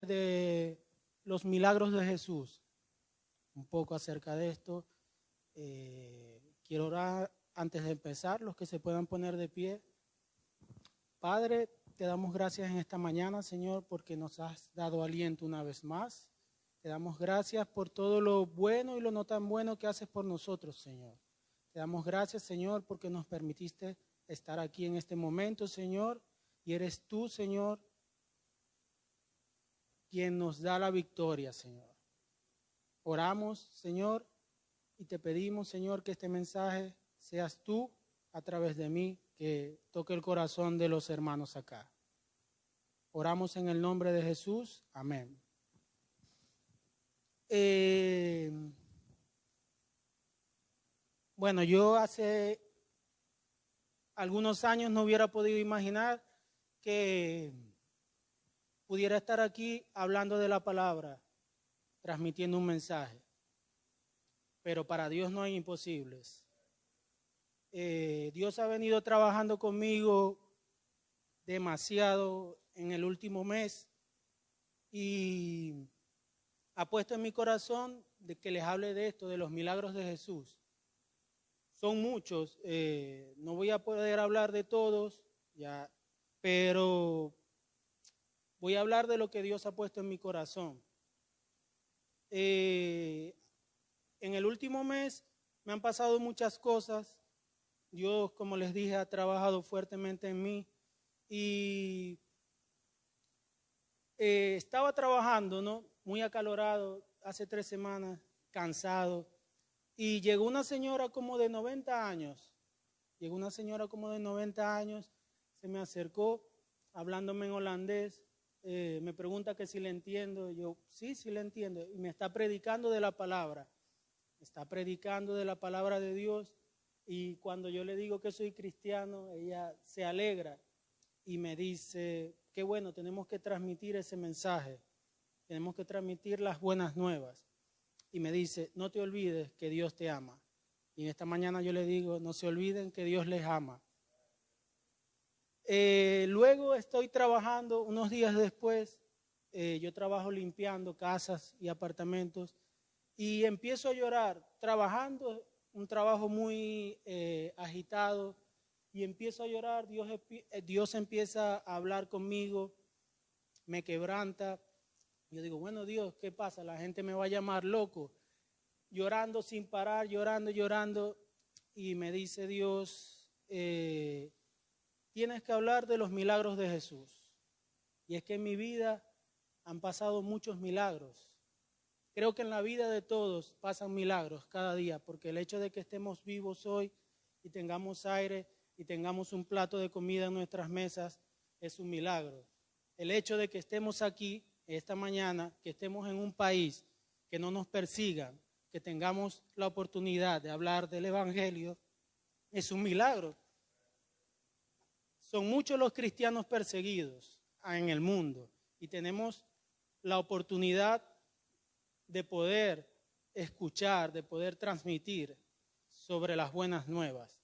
de los milagros de Jesús. Un poco acerca de esto. Quiero orar antes de empezar, los que se puedan poner de pie. Padre, te damos gracias en esta mañana, Señor, porque nos has dado aliento una vez más. Te damos gracias por todo lo bueno y lo no tan bueno que haces por nosotros, Señor. Te damos gracias, Señor, porque nos permitiste estar aquí en este momento, Señor, y eres tú, Señor, quien nos da la victoria, Señor. Oramos, Señor, y te pedimos, Señor, que este mensaje seas tú a través de mí, que toque el corazón de los hermanos acá. Oramos en el nombre de Jesús. Amén. Bueno, yo hace algunos años no hubiera podido imaginar que pudiera estar aquí hablando de la palabra, transmitiendo un mensaje. Pero para Dios no hay imposibles. Dios ha venido trabajando conmigo demasiado en el último mes y ha puesto en mi corazón de que les hable de esto, de los milagros de Jesús. Son muchos, no voy a poder hablar de todos, ya, pero voy a hablar de lo que Dios ha puesto en mi corazón. En el último mes me han pasado muchas cosas. Dios, como les dije, ha trabajado fuertemente en mí y estaba trabajando, ¿no? Muy acalorado, hace 3 semanas, cansado. Y llegó una señora como de 90 años. Se me acercó hablándome en holandés. Me pregunta que si le entiendo. Yo, sí le entiendo. Y me está predicando de la palabra. Está predicando de la palabra de Dios. Y cuando yo le digo que soy cristiano, ella se alegra y me dice, qué bueno, tenemos que transmitir ese mensaje. Tenemos que transmitir las buenas nuevas. Y me dice, no te olvides que Dios te ama. Y en esta mañana yo le digo, no se olviden que Dios les ama. Luego estoy trabajando, unos días después, yo trabajo limpiando casas y apartamentos y empiezo a llorar, trabajando, un trabajo muy agitado, y empiezo a llorar. Dios empieza a hablar conmigo, me quebranta. Yo digo, bueno, Dios, ¿qué pasa? La gente me va a llamar loco, llorando sin parar, llorando. Y me dice Dios, tienes que hablar de los milagros de Jesús. Y es que en mi vida han pasado muchos milagros. Creo que en la vida de todos pasan milagros cada día, porque el hecho de que estemos vivos hoy y tengamos aire y tengamos un plato de comida en nuestras mesas es un milagro. El hecho de que estemos aquí esta mañana, que estemos en un país, que no nos persigan, que tengamos la oportunidad de hablar del Evangelio, es un milagro. Son muchos los cristianos perseguidos en el mundo y tenemos la oportunidad de poder escuchar, de poder transmitir sobre las buenas nuevas.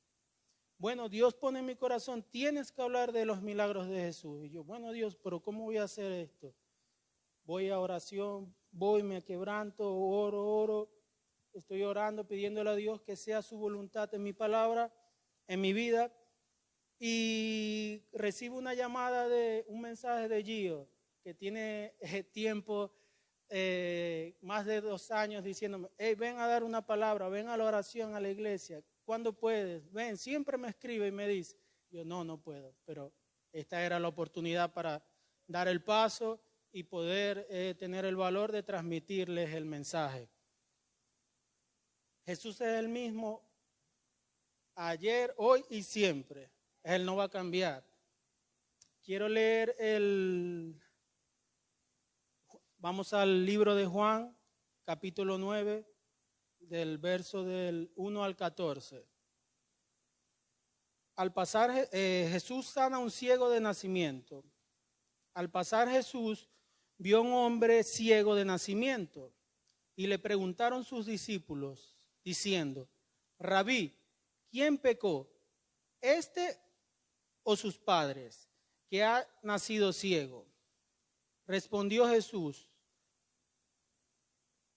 Bueno, Dios pone en mi corazón, tienes que hablar de los milagros de Jesús. Y yo, bueno, Dios, pero ¿cómo voy a hacer esto? Voy a oración, me quebranto, oro, estoy orando, pidiéndole a Dios que sea su voluntad en mi palabra, en mi vida. Y recibo una llamada un mensaje de Gio, que tiene tiempo, más de 2 años, diciéndome, hey, ven a dar una palabra, ven a la oración a la iglesia, ¿cuándo puedes? Ven, siempre me escribe y me dice. Yo, no puedo, pero esta era la oportunidad para dar el paso y poder tener el valor de transmitirles el mensaje. Jesús es el mismo ayer, hoy y siempre. Él no va a cambiar. Quiero leer vamos al libro de Juan, capítulo 9, del verso del 1 al 14. Al pasar, Jesús sana a un ciego de nacimiento. Al pasar Jesús vio a un hombre ciego de nacimiento y le preguntaron sus discípulos, diciendo, Rabí, ¿quién pecó, este o sus padres, que ha nacido ciego? Respondió Jesús: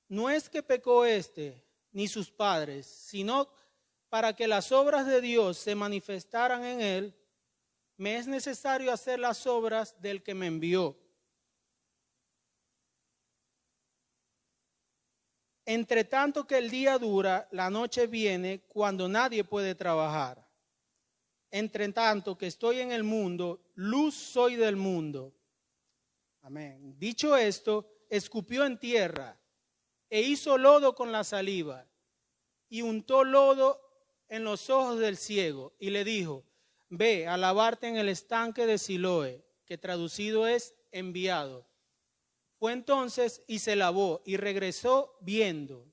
no es que pecó éste ni sus padres, sino para que las obras de Dios se manifestaran en él, me es necesario hacer las obras del que me envió. Entre tanto que el día dura, la noche viene cuando nadie puede trabajar. Entre tanto que estoy en el mundo, luz soy del mundo. Amén. Dicho esto, escupió en tierra e hizo lodo con la saliva y untó lodo en los ojos del ciego y le dijo: ve a lavarte en el estanque de Siloé, que traducido es enviado. Fue entonces y se lavó y regresó viendo.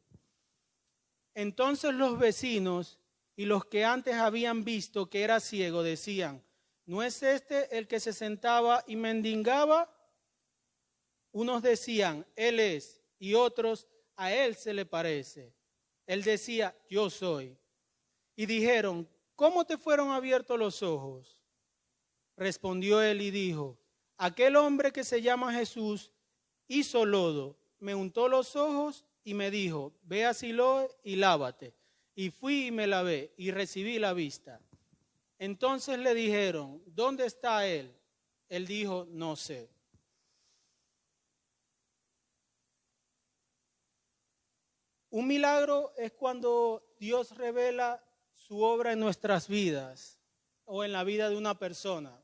Entonces los vecinos y los que antes habían visto que era ciego decían: ¿no es este el que se sentaba y mendigaba? Unos decían: él es, y otros: a él se le parece. Él decía: yo soy. Y dijeron: ¿cómo te fueron abiertos los ojos? Respondió él y dijo: aquel hombre que se llama Jesús hizo lodo, me untó los ojos y me dijo: ve a Siloé y lávate. Y fui y me lavé y recibí la vista. Entonces le dijeron: ¿dónde está él? Él dijo: no sé. Un milagro es cuando Dios revela su obra en nuestras vidas o en la vida de una persona.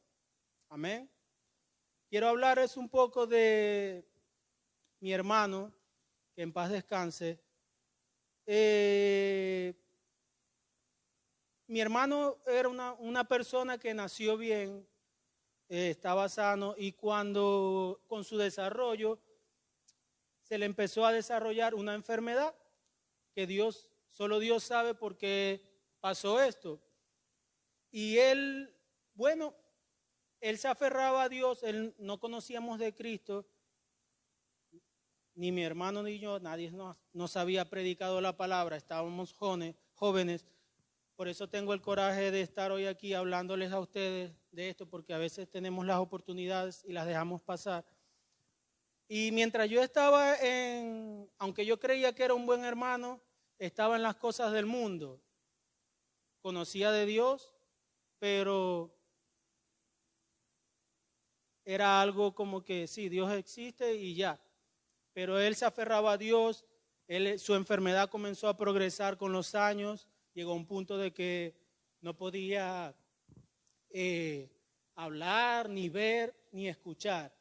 Amén. Quiero hablarles un poco de mi hermano, que en paz descanse. Mi hermano era una persona que nació bien, estaba sano, y cuando con su desarrollo se le empezó a desarrollar una enfermedad que solo Dios sabe por qué pasó esto. Y él, bueno, él se aferraba a Dios, él no conocíamos de Cristo, ni mi hermano ni yo, nadie nos había predicado la palabra, estábamos jóvenes. Por eso tengo el coraje de estar hoy aquí hablándoles a ustedes de esto, porque a veces tenemos las oportunidades y las dejamos pasar. Y mientras yo estaba aunque yo creía que era un buen hermano, estaba en las cosas del mundo. Conocía de Dios, pero era algo como que sí, Dios existe y ya. Pero él se aferraba a Dios, su enfermedad comenzó a progresar con los años, llegó a un punto de que no podía hablar, ni ver, ni escuchar.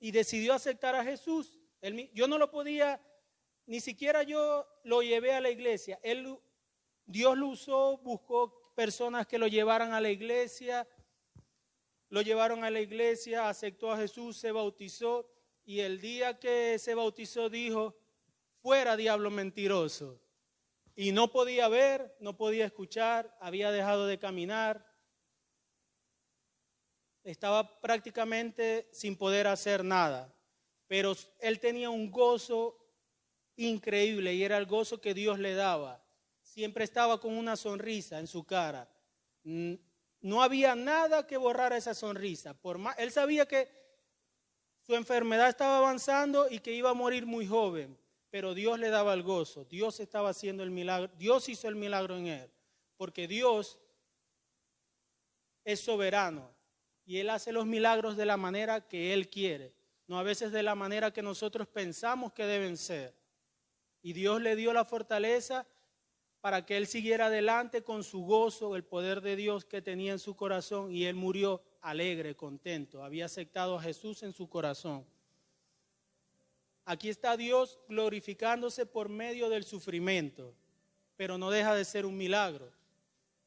Y decidió aceptar a Jesús. Yo no lo podía, ni siquiera yo lo llevé a la iglesia. Dios lo usó, buscó personas que lo llevaran a la iglesia, lo llevaron a la iglesia, aceptó a Jesús, se bautizó. Y el día que se bautizó dijo: fuera diablo mentiroso. Y no podía ver, no podía escuchar, había dejado de caminar. Estaba prácticamente sin poder hacer nada. Pero él tenía un gozo increíble y era el gozo que Dios le daba. Siempre estaba con una sonrisa en su cara. No había nada que borrara esa sonrisa. Él sabía que su enfermedad estaba avanzando y que iba a morir muy joven, pero Dios le daba el gozo. Dios estaba haciendo el milagro. Dios hizo el milagro en él, porque Dios es soberano y Él hace los milagros de la manera que Él quiere, no a veces de la manera que nosotros pensamos que deben ser. Y Dios le dio la fortaleza para que él siguiera adelante con su gozo, el poder de Dios que tenía en su corazón, y él murió alegre, contento, había aceptado a Jesús en su corazón. Aquí está Dios glorificándose por medio del sufrimiento, pero no deja de ser un milagro,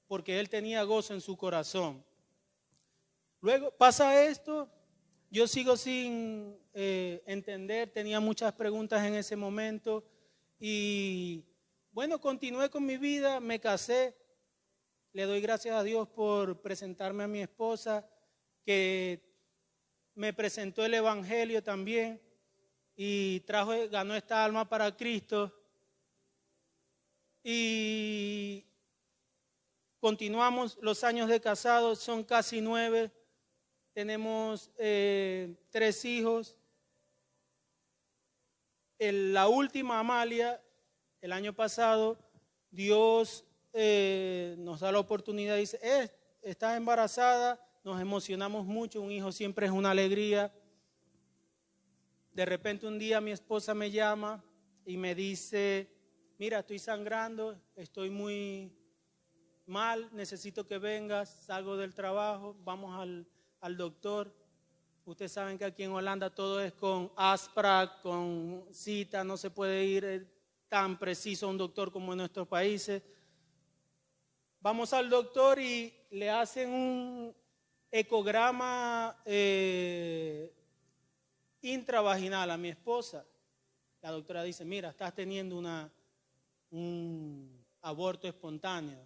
porque él tenía gozo en su corazón. Luego pasa esto, yo sigo sin entender, tenía muchas preguntas en ese momento y bueno, continué con mi vida, me casé. Le doy gracias a Dios por presentarme a mi esposa, que me presentó el Evangelio también y ganó esta alma para Cristo. Y continuamos los años de casados, son casi 9. tenemos 3 hijos. La última, Amalia, el año pasado, Dios nos da la oportunidad, dice, estás embarazada, nos emocionamos mucho, un hijo siempre es una alegría. De repente un día mi esposa me llama y me dice, mira, estoy sangrando, estoy muy mal, necesito que vengas, salgo del trabajo, vamos al doctor. Ustedes saben que aquí en Holanda todo es con ASPRA, con cita, no se puede ir tan preciso a un doctor como en nuestros países. Vamos al doctor y le hacen un ecograma intravaginal a mi esposa. La doctora dice, mira, estás teniendo un aborto espontáneo.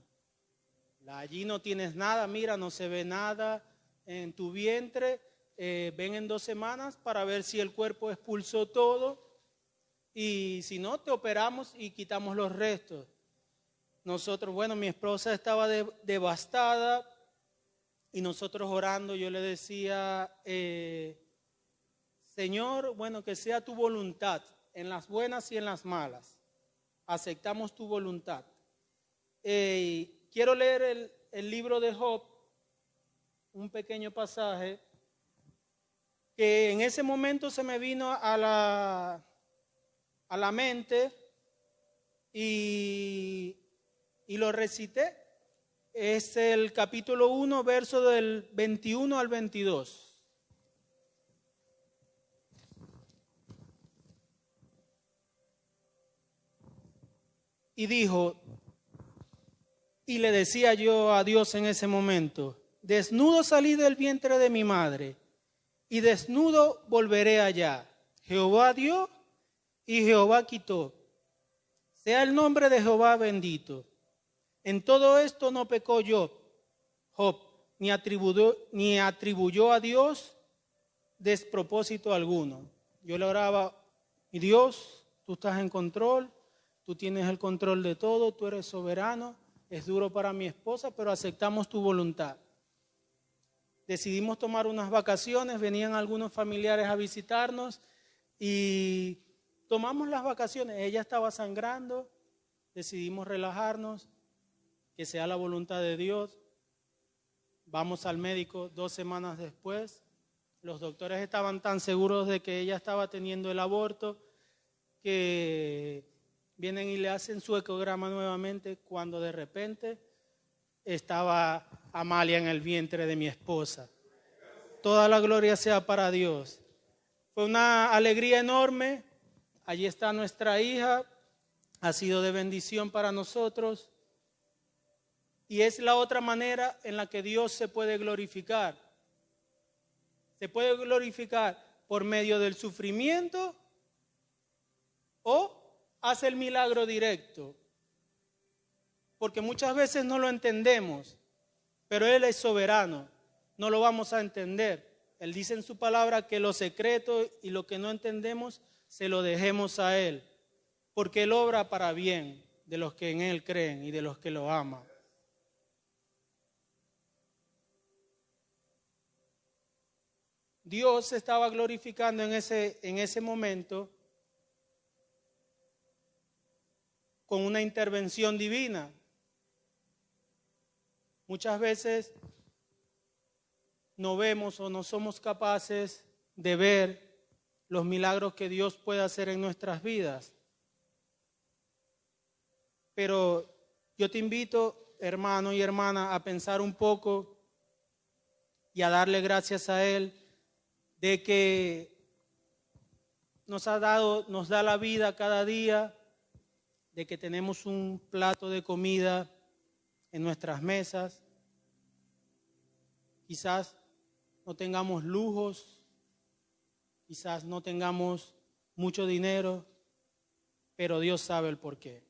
Allí no tienes nada, mira, no se ve nada en tu vientre. Ven en 2 semanas para ver si el cuerpo expulsó todo y si no, te operamos y quitamos los restos. Nosotros, bueno, mi esposa estaba devastada y nosotros orando, yo le decía, Señor, bueno, que sea tu voluntad, en las buenas y en las malas. Aceptamos tu voluntad. Quiero leer el libro de Job, un pequeño pasaje que en ese momento se me vino a la mente y lo recité. Es el capítulo 1, verso del 21 al 22. Y dijo, y le decía yo a Dios en ese momento, desnudo salí del vientre de mi madre, y desnudo volveré allá. Jehová dio y Jehová quitó. Sea el nombre de Jehová bendito. En todo esto no pecó Job, ni atribuyó a Dios despropósito alguno. Yo le oraba, mi Dios, tú estás en control, tú tienes el control de todo, tú eres soberano, es duro para mi esposa, pero aceptamos tu voluntad. Decidimos tomar unas vacaciones, venían algunos familiares a visitarnos y tomamos las vacaciones. Ella estaba sangrando, decidimos relajarnos, que sea la voluntad de Dios. Vamos al médico 2 semanas después. Los doctores estaban tan seguros de que ella estaba teniendo el aborto que vienen y le hacen su ecograma nuevamente cuando de repente estaba Amalia en el vientre de mi esposa. Toda la gloria sea para Dios. Fue una alegría enorme. Allí está nuestra hija. Ha sido de bendición para nosotros. Y es la otra manera en la que Dios se puede glorificar. Se puede glorificar por medio del sufrimiento o hace el milagro directo. Porque muchas veces no lo entendemos, pero Él es soberano, no lo vamos a entender. Él dice en su palabra que lo secreto y lo que no entendemos se lo dejemos a Él, porque Él obra para bien de los que en Él creen y de los que lo aman. Dios se estaba glorificando en ese momento con una intervención divina. Muchas veces no vemos o no somos capaces de ver los milagros que Dios puede hacer en nuestras vidas. Pero yo te invito, hermano y hermana, a pensar un poco y a darle gracias a Él de que nos da la vida cada día, de que tenemos un plato de comida en nuestras mesas. Quizás no tengamos lujos, quizás no tengamos mucho dinero, pero Dios sabe el porqué.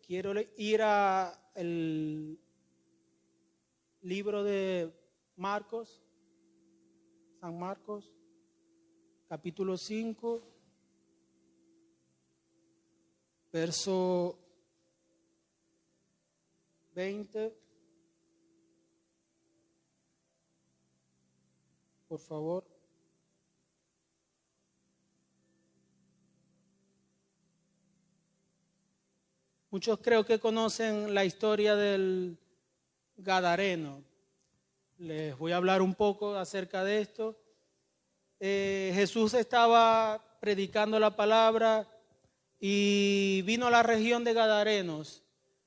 Quiero ir al libro de Marcos, San Marcos, capítulo 5. verso 20. Por favor. Muchos creo que conocen la historia del Gadareno. Les voy a hablar un poco acerca de esto. Jesús estaba predicando la palabra y vino a la región de Gadarenos.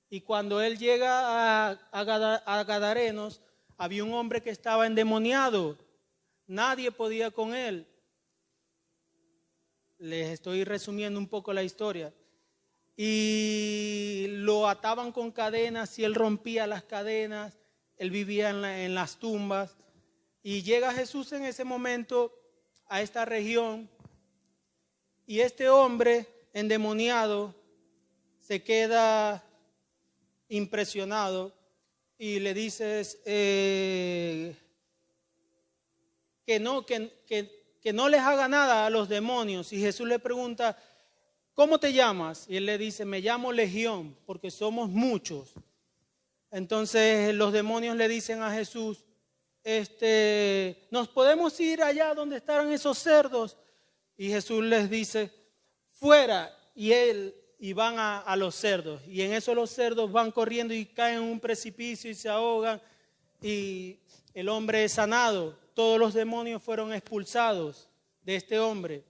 Y cuando él llega a Gadarenos, había un hombre que estaba endemoniado. Nadie podía con él. Les estoy resumiendo un poco la historia. Y lo ataban con cadenas y él rompía las cadenas. Él vivía en las tumbas. Y llega Jesús en ese momento a esta región. Y este hombre endemoniado se queda impresionado y le dices que no les haga nada a los demonios. Y Jesús le pregunta, ¿cómo te llamas? Y él le dice, me llamo Legión, porque somos muchos. Entonces los demonios le dicen a Jesús, ¿nos podemos ir allá donde estaban esos cerdos? Y Jesús les dice, fuera, y van a los cerdos. Y en eso los cerdos van corriendo y caen en un precipicio y se ahogan. Y el hombre es sanado. Todos los demonios fueron expulsados de este hombre.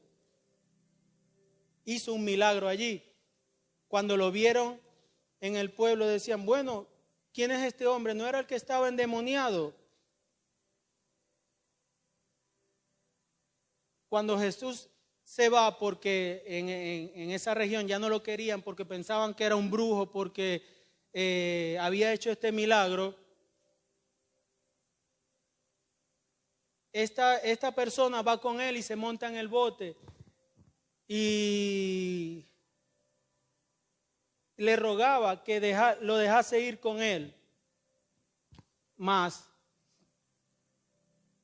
Hizo un milagro allí. Cuando lo vieron en el pueblo decían, bueno, ¿quién es este hombre? ¿No era el que estaba endemoniado? Cuando Jesús se va, porque en esa región ya no lo querían, porque pensaban que era un brujo, porque había hecho este milagro, esta persona va con él y se monta en el bote y le rogaba que lo dejase ir con él. Mas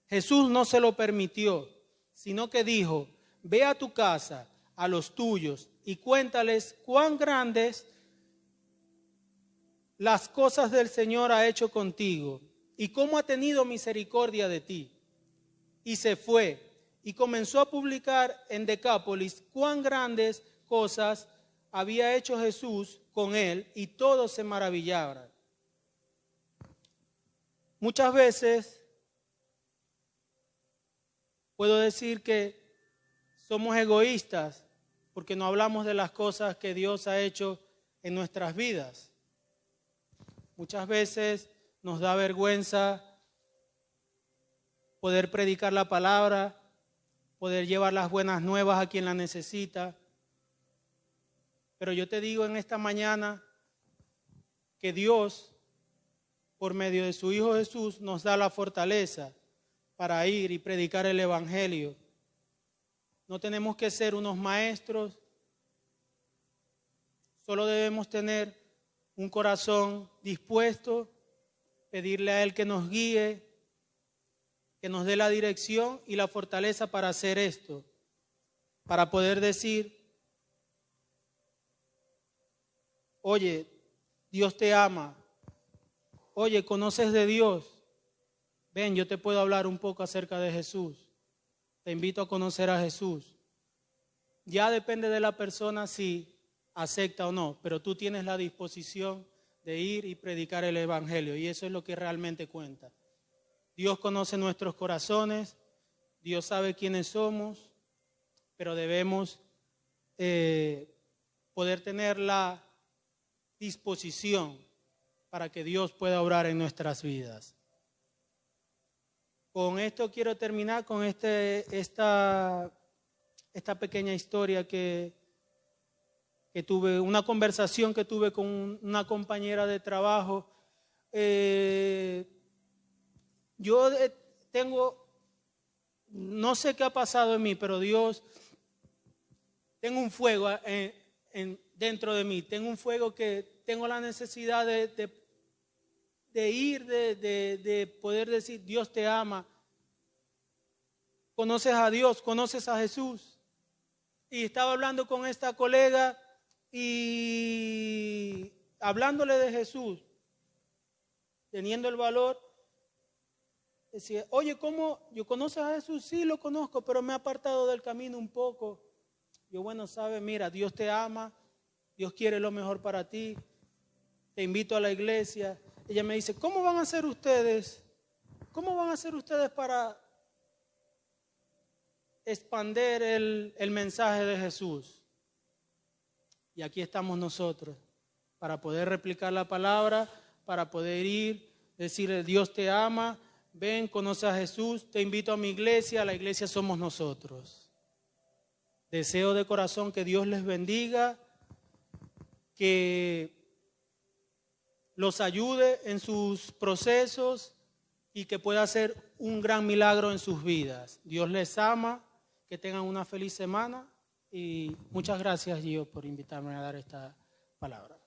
Jesús no se lo permitió, sino que dijo, ve a tu casa, a los tuyos, y cuéntales cuán grandes las cosas del Señor ha hecho contigo, y cómo ha tenido misericordia de ti. Y se fue, y comenzó a publicar en Decápolis cuán grandes cosas había hecho Jesús con él, y todos se maravillaban. Muchas veces puedo decir que somos egoístas porque no hablamos de las cosas que Dios ha hecho en nuestras vidas. Muchas veces nos da vergüenza poder predicar la palabra, poder llevar las buenas nuevas a quien la necesita. Pero yo te digo en esta mañana que Dios, por medio de su Hijo Jesús, nos da la fortaleza para ir y predicar el Evangelio. No tenemos que ser unos maestros, solo debemos tener un corazón dispuesto, pedirle a Él que nos guíe, que nos dé la dirección y la fortaleza para hacer esto, para poder decir, oye, Dios te ama, oye, ¿conoces de Dios? Ven, yo te puedo hablar un poco acerca de Jesús. Te invito a conocer a Jesús. Ya depende de la persona si acepta o no, pero tú tienes la disposición de ir y predicar el Evangelio, y eso es lo que realmente cuenta. Dios conoce nuestros corazones, Dios sabe quiénes somos, pero debemos poder tener la disposición para que Dios pueda obrar en nuestras vidas. Con esto quiero terminar con esta pequeña historia que tuve, una conversación que tuve con una compañera de trabajo. Yo tengo, no sé qué ha pasado en mí, pero Dios, tengo un fuego dentro de mí, tengo un fuego que tengo la necesidad de poder decir, Dios te ama, conoces a Dios, conoces a Jesús. Y estaba hablando con esta colega y hablándole de Jesús, teniendo el valor, decía, oye, ¿cómo? ¿Yo conozco a Jesús? Sí, lo conozco, pero me he apartado del camino un poco. Yo, bueno, sabes, mira, Dios te ama, Dios quiere lo mejor para ti, te invito a la iglesia. Ella me dice, ¿cómo van a hacer ustedes? ¿Cómo van a hacer ustedes para expander el mensaje de Jesús? Y aquí estamos nosotros, para poder replicar la palabra, para poder ir, decirle, Dios te ama, ven, conoce a Jesús, te invito a mi iglesia, la iglesia somos nosotros. Deseo de corazón que Dios les bendiga, que los ayude en sus procesos y que pueda hacer un gran milagro en sus vidas. Dios les ama, que tengan una feliz semana y muchas gracias, Gio, por invitarme a dar esta palabra.